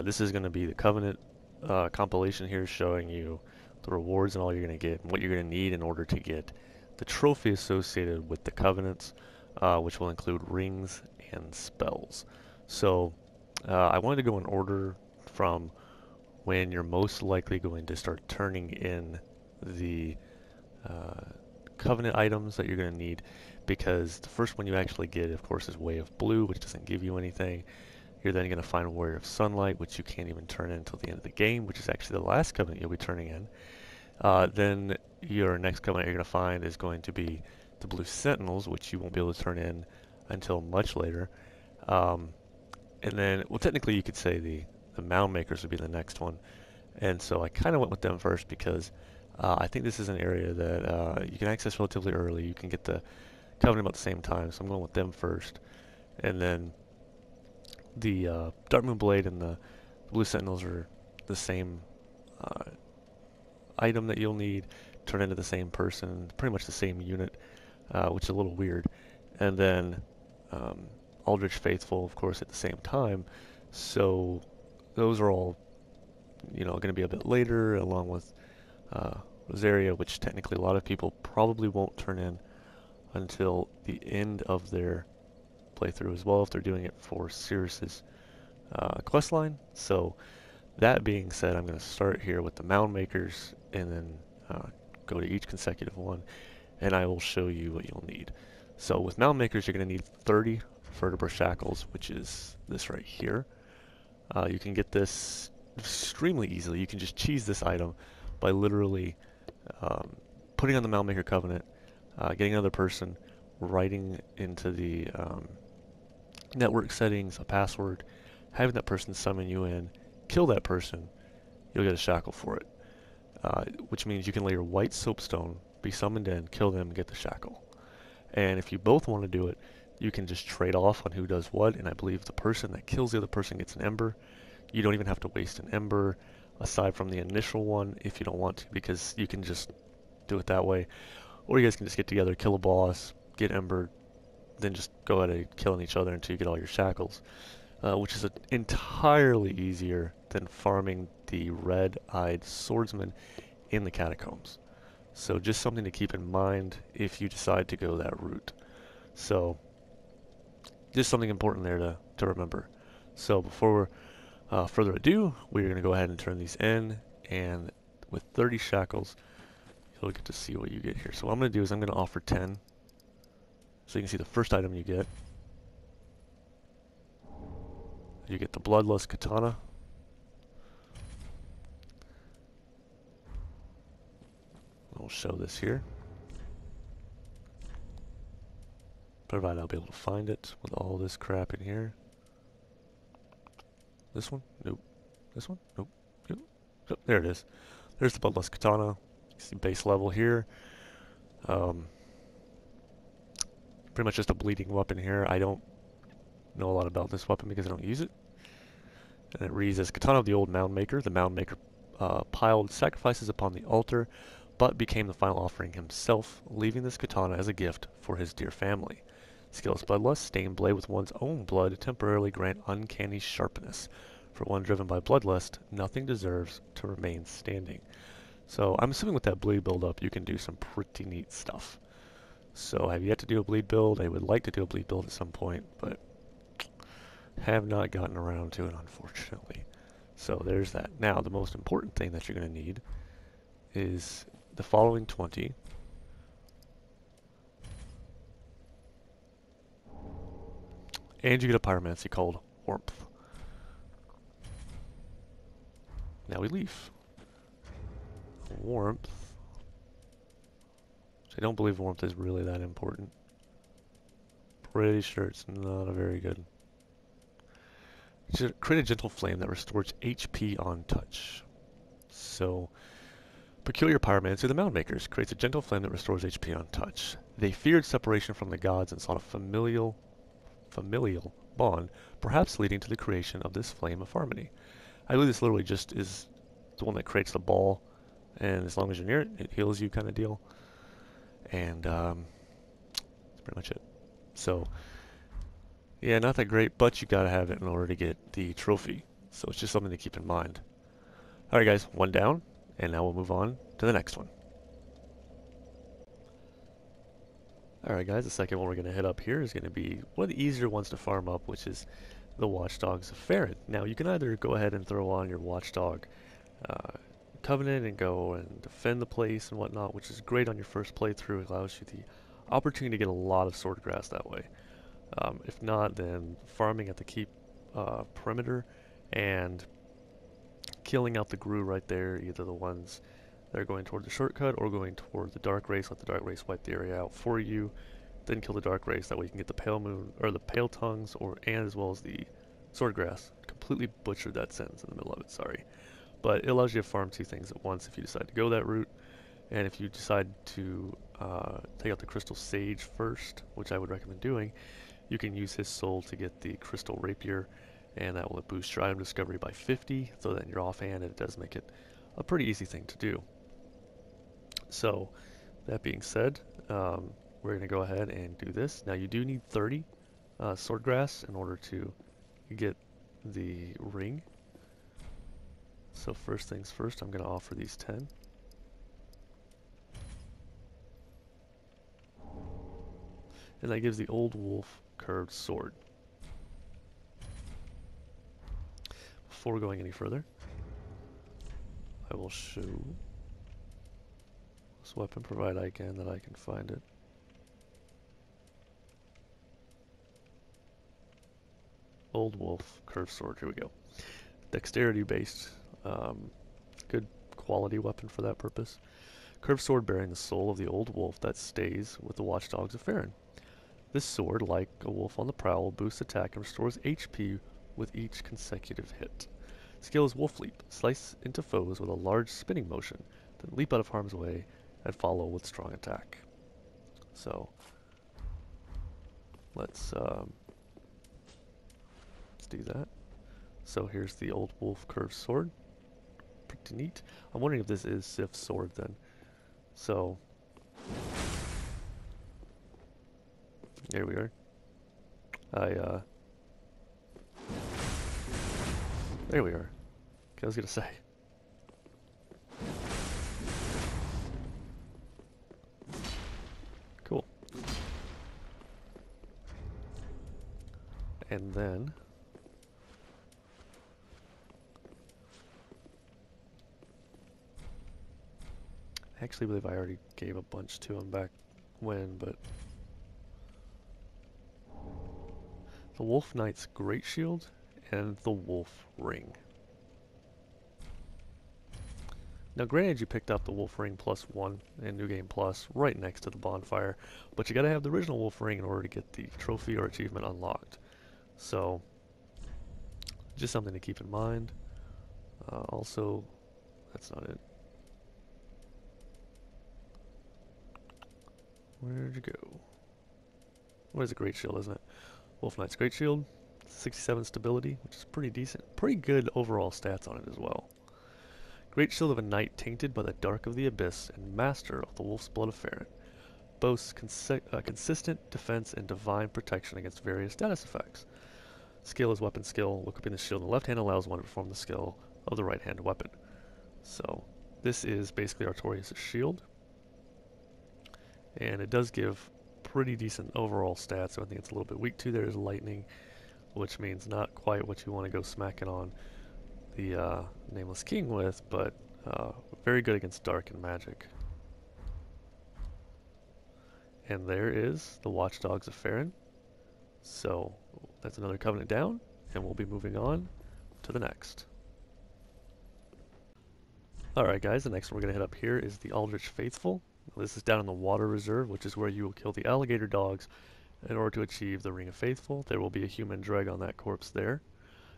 This is going to be the Covenant compilation here, showing you the rewards and all you're going to get and what you're going to need in order to get the trophy associated with the Covenants, which will include rings and spells. So I wanted to go in order from when you're most likely going to start turning in the uh, Covenant items that you're going to need, because the first one you actually get, of course, is Way of Blue, which doesn't give you anything. You're then going to find Warrior of Sunlight, which you can't even turn in until the end of the game, which is actually the last Covenant you'll be turning in. Then your next Covenant you're going to find is going to be the Blue Sentinels, which you won't be able to turn in until much later. Um, and then, well, technically you could say the Mound Makers would be the next one. And so I kind of went with them first because I think this is an area that you can access relatively early. You can get the Covenant about the same time, so I'm going with them first. And then the Darkmoon Blade and the Blue Sentinels are the same uh, item that you'll need, turn into the same person, pretty much the same unit, which is a little weird. And then Aldrich Faithful, of course, at the same time. So those are all, going to be a bit later, along with Rosaria, which technically a lot of people probably won't turn in until the end of their playthrough as well, if they're doing it for Cirrus's quest line. So that being said, I'm going to start here with the Mound Makers and then go to each consecutive one, and I will show you what you'll need. So with Mound Makers, you're going to need 30 Vertebra Shackles, which is this right here. You can get this extremely easily. You can just cheese this item by literally putting on the Mound Maker Covenant, getting another person, writing into the network settings a password, having that person summon you in, kill that person, you'll get a shackle for it. Which means you can lay your white soapstone, be summoned in, kill them, and get the shackle. And if you both want to do it, you can just trade off on who does what, and I believe the person that kills the other person gets an ember. You don't even have to waste an ember aside from the initial one if you don't want to, because you can just do it that way. Or you guys can just get together, kill a boss, get ember, then just go at it killing each other until you get all your shackles, which is entirely easier than farming the red-eyed swordsman in the catacombs. So just something to keep in mind if you decide to go that route. So just something important there to remember. So before further ado, we're going to go ahead and turn these in, and with 30 shackles, you'll get to see what you get here. So what I'm going to do is I'm going to offer 10. So you can see the first item you get. You get the Bloodlust Katana. We'll show this here, provided I'll be able to find it with all this crap in here. This one? Nope. This one? Nope. Nope. Oh, there it is. There's the Bloodlust Katana. You see base level here. Pretty much just a bleeding weapon here. I don't know a lot about this weapon because I don't use it. And it reads as Katana of the Old Mound Maker. The Mound Maker piled sacrifices upon the altar, but became the final offering himself, leaving this katana as a gift for his dear family. Skill's Bloodlust, stained blade with one's own blood, temporarily grant uncanny sharpness. For one driven by Bloodlust, nothing deserves to remain standing. So I'm assuming with that bleed build-up, you can do some pretty neat stuff. So I have yet to do a bleed build. I would like to do a bleed build at some point, but have not gotten around to it, unfortunately. So there's that. Now, the most important thing that you're going to need is the following 20. And you get a pyromancy called Warmth. Now we leave. Warmth. I don't believe Warmth is really that important. Pretty sure it's not a very good. Create a gentle flame that restores HP on touch. So, Peculiar Pyromancy, the Mound Makers, creates a gentle flame that restores HP on touch. They feared separation from the gods and sought a familial bond, perhaps leading to the creation of this flame of harmony. I believe this literally just is the one that creates the ball, and as long as you're near it, it heals you kind of deal. And that's pretty much it. So, yeah, not that great, but you gotta have it in order to get the trophy. So it's just something to keep in mind. Alright guys, one down, and now we'll move on to the next one. Alright guys, the second one we're going to hit up here is going to be one of the easier ones to farm up, which is the Watchdogs of Farron. Now you can either go ahead and throw on your Watchdog Covenant and go and defend the place and whatnot, which is great on your first playthrough. It allows you the opportunity to get a lot of Swordgrass that way. If not, then farming at the keep perimeter and killing out the Grue right there, either the ones that are going toward the shortcut or going toward the Dark Race. Let the Dark Race wipe the area out for you, then kill the Dark Race. That way you can get the Pale Moon or the Pale Tongues, and as well as the Swordgrass. Completely butchered that sentence in the middle of it. Sorry. But it allows you to farm two things at once if you decide to go that route. And if you decide to take out the Crystal Sage first, which I would recommend doing, you can use his soul to get the Crystal Rapier, and that will boost your item discovery by 50, so that in your offhand it does make it a pretty easy thing to do. So, that being said, we're going to go ahead and do this. Now you do need 30 Swordgrass in order to get the ring. So first things first, I'm going to offer these 10. And that gives the Old Wolf curved sword. Before going any further, I will show this weapon, provide I can that I can find it. Old Wolf curved sword, here we go. Dexterity based, good quality weapon for that purpose. Curved sword bearing the soul of the Old Wolf that stays with the Watchdogs of Farron. This sword, like a wolf on the prowl, boosts attack and restores HP with each consecutive hit. Skill is Wolf Leap. Slice into foes with a large spinning motion, then leap out of harm's way and follow with strong attack. So, let's do that. So here's the Old Wolf curved sword. Pretty neat. I'm wondering if this is Sif's sword then. So, there we are. There we are. Okay, I was gonna say. Cool. And then I actually believe I already gave a bunch to him back when, but the Wolf Knight's Great Shield and the Wolf Ring. Now granted you picked up the Wolf Ring +1 in New Game Plus right next to the bonfire, but you gotta have the original Wolf Ring in order to get the trophy or achievement unlocked. So, just something to keep in mind. Also, that's not it. Where'd you go? What is a Great Shield, isn't it? Wolf Knight's Great Shield, 67 stability, which is pretty decent. Pretty good overall stats on it as well. Great Shield of a Knight tainted by the dark of the abyss and master of the Wolf's Blood of Farron. Boasts consistent defense and divine protection against various status effects. Skill is weapon skill. Equipping the shield in the left hand allows one to perform the skill of the right hand weapon. So this is basically Artorias' shield. And it does give pretty decent overall stats. So I think it's a little bit weak to. There's lightning, which means not quite what you want to go smacking on the Nameless King with, but very good against dark and magic. And there is the Watchdogs of Farron. So that's another covenant down, and we'll be moving on to the next. Alright guys, the next one we're going to hit up here is the Aldrich Faithful. This is down in the Water Reserve, which is where you will kill the alligator dogs in order to achieve the Ring of Faithful. There will be a human dreg on that corpse there.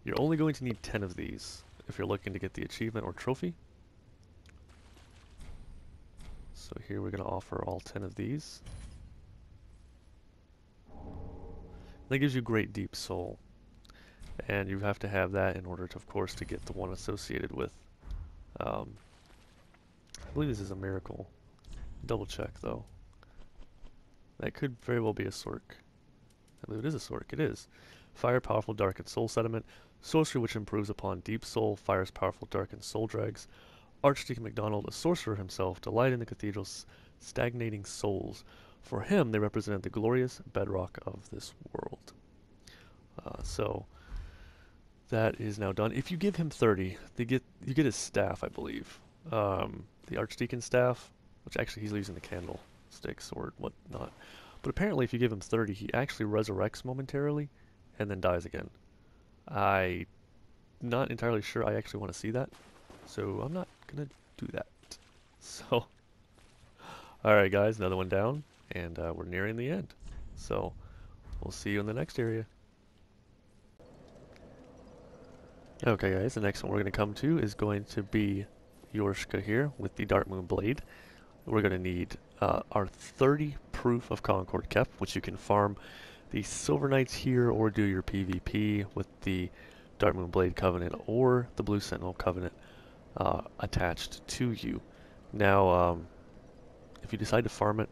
You're only going to need 10 of these if you're looking to get the achievement or trophy. So here we're going to offer all 10 of these. That gives you Great Deep Soul. And you have to have that in order to, of course, to get the one associated with, I believe this is a miracle. Double check though. That could very well be a Sorc. I believe it is a Sorc. It is. Fire, powerful, dark, and soul sediment. Sorcery, which improves upon Deep Soul, fires powerful dark and soul dregs. Archdeacon MacDonald, a sorcerer himself, delight in the cathedral's stagnating souls. For him, they represent the glorious bedrock of this world. So that is now done. If you give him 30, you get his staff, I believe. The Archdeacon staff, which actually he's using the candlesticks or whatnot. But apparently if you give him 30, he actually resurrects momentarily and then dies again. I'm not entirely sure I actually want to see that, so I'm not going to do that. So, alright guys, another one down, and we're nearing the end. So, we'll see you in the next area. Okay guys, the next one we're going to come to is going to be Yorshka here with the Darkmoon Blade. We're going to need our 30 proof of Concord Kept, which you can farm the Silver Knights here or do your PvP with the Darkmoon Blade Covenant or the Blue Sentinel Covenant attached to you. Now, if you decide to farm it,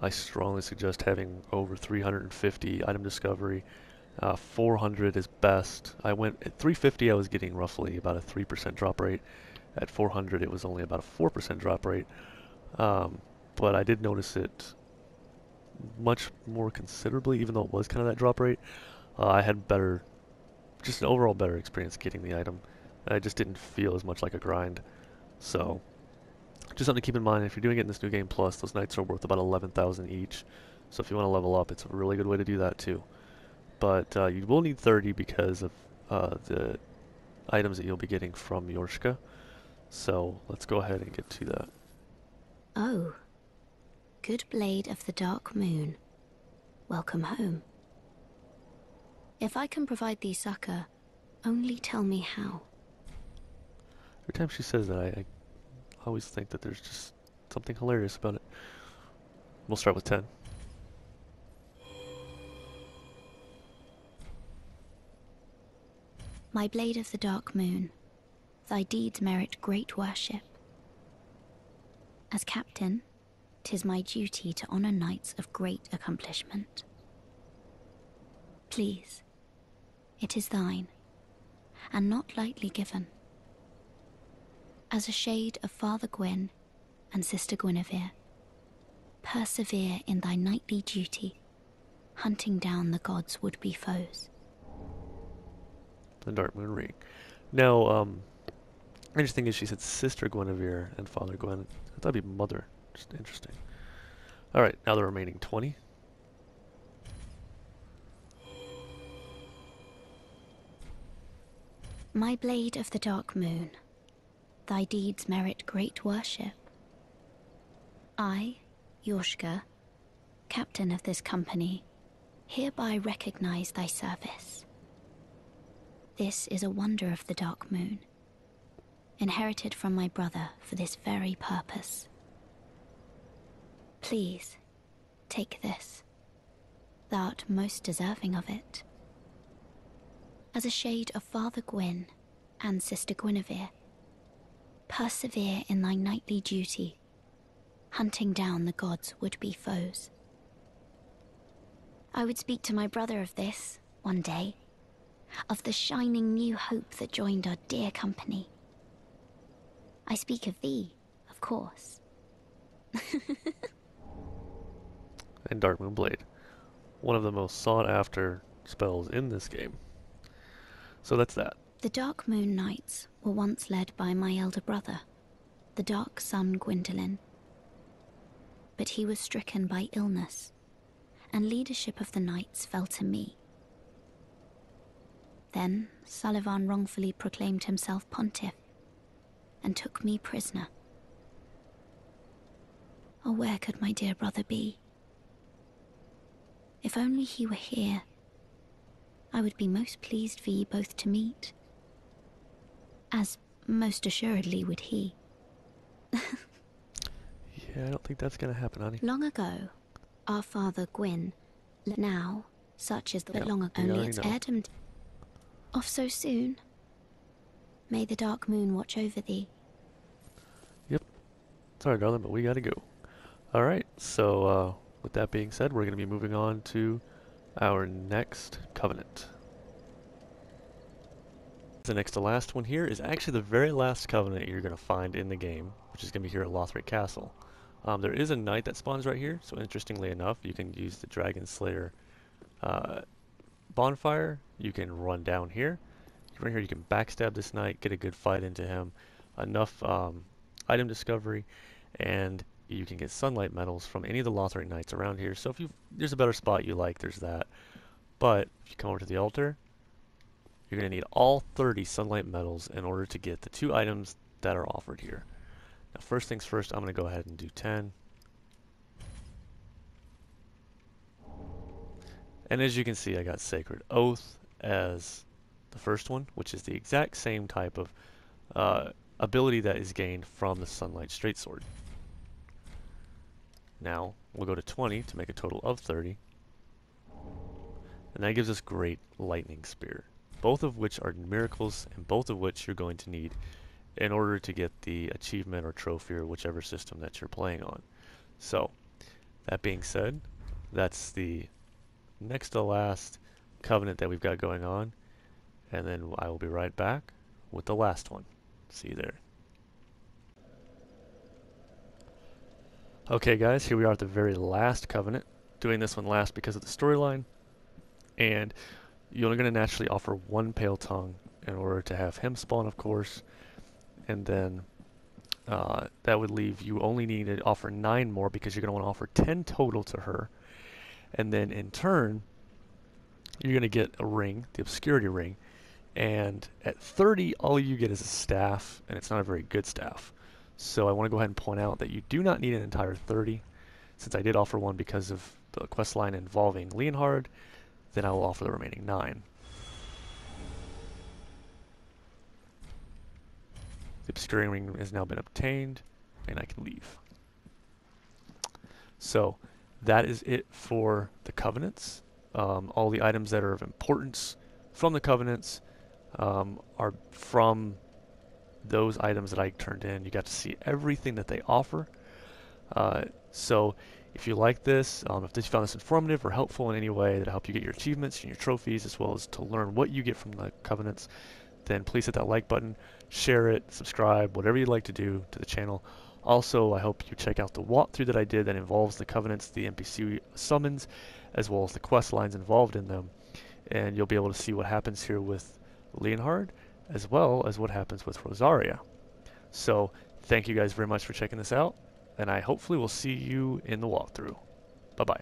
I strongly suggest having over 350 item discovery. 400 is best. I went at 350, I was getting roughly about a 3% drop rate. At 400, it was only about a 4% drop rate. But I did notice it much more considerably, even though it was kind of that drop rate. I had just an overall better experience getting the item. I just didn't feel as much like a grind. So, just something to keep in mind, if you're doing it in this New Game Plus, those knights are worth about 11,000 each. So if you want to level up, it's a really good way to do that too. But you will need 30 because of the items that you'll be getting from Yorshka. So let's go ahead and get to that. Oh, good blade of the Dark Moon. Welcome home. If I can provide thee succor, only tell me how. Every time she says that, I always think that there's just something hilarious about it. We'll start with 10. My blade of the Dark Moon, thy deeds merit great worship. As captain, 'tis my duty to honor knights of great accomplishment. Please, it is thine, and not lightly given. As a shade of Father Gwyn and Sister Guinevere, persevere in thy knightly duty, hunting down the gods' would-be foes. The Darkmoon Ring. Now, interesting is she said Sister Guinevere and Father Gwen. I thought it'd be Mother. Just interesting. Alright, now the remaining 20. My blade of the Dark Moon, thy deeds merit great worship. I, Yorshka, captain of this company, hereby recognize thy service. This is a wonder of the Dark Moon, inherited from my brother for this very purpose. Please, take this. Thou'rt most deserving of it. As a shade of Father Gwyn and Sister Guinevere, persevere in thy knightly duty, hunting down the gods' would-be foes. I would speak to my brother of this, one day, of the shining new hope that joined our dear company. I speak of thee, of course. And Darkmoon Blade. One of the most sought after spells in this game. So that's that. The Dark Moon Knights were once led by my elder brother, the Dark Sun Gwyndolin. But he was stricken by illness, and leadership of the knights fell to me. Then Sullivan wrongfully proclaimed himself pontiff, and took me prisoner. Oh, where could my dear brother be? If only he were here, I would be most pleased for ye both to meet, as most assuredly would he. Yeah, I don't think that's gonna happen, honey. Long ago, our father Gwyn, now, such is the long ago, only its heirdom. Off so soon? May the Dark Moon watch over thee. Yep. Sorry, darling, but we gotta go. Alright, so with that being said, we're gonna be moving on to our next covenant. The next to last one here is actually the very last covenant you're going to find in the game, which is going to be here at Lothric Castle. There is a knight that spawns right here, so interestingly enough, you can use the Dragon Slayer bonfire. You can run down here. Right here you can backstab this knight, get a good fight into him, enough item discovery, and you can get sunlight medals from any of the Lothric knights around here. So if there's a better spot you like, there's that. But if you come over to the altar, you're going to need all 30 sunlight medals in order to get the 2 items that are offered here. Now first things first, I'm going to go ahead and do 10. And as you can see, I got Sacred Oath as the first one, which is the exact same type of ability that is gained from the Sunlight Straightsword. Now we'll go to 20 to make a total of 30. And that gives us Great Lightning Spear, both of which are miracles and both of which you're going to need in order to get the achievement or trophy or whichever system that you're playing on. So, that being said, that's the next to last covenant that we've got going on, and then I will be right back with the last one. See you there. Okay guys, here we are at the very last covenant. Doing this one last because of the storyline, and you're going to naturally offer 1 Pale Tongue in order to have him spawn, of course, and then that would leave you only need to offer 9 more because you're going to want to offer 10 total to her. And then in turn, you're going to get a ring, the Obscurity Ring, and at 30, all you get is a staff, and it's not a very good staff. So I want to go ahead and point out that you do not need an entire 30. Since I did offer 1 because of the quest line involving Leonhard, then I will offer the remaining 9. The Obscurity Ring has now been obtained, and I can leave. So that is it for the covenants. All the items that are of importance from the covenants are from those items that I turned in. You got to see everything that they offer. So if you like this, if you found this informative or helpful in any way that help you get your achievements and your trophies, as well as to learn what you get from the covenants, then please hit that like button, share it, subscribe, whatever you'd like to do to the channel. Also, I hope you check out the walkthrough that I did that involves the covenants, the NPC summons, as well as the quest lines involved in them. And you'll be able to see what happens here with Leonhard, as well as what happens with Rosaria. So, thank you guys very much for checking this out, and I hopefully will see you in the walkthrough. Bye-bye.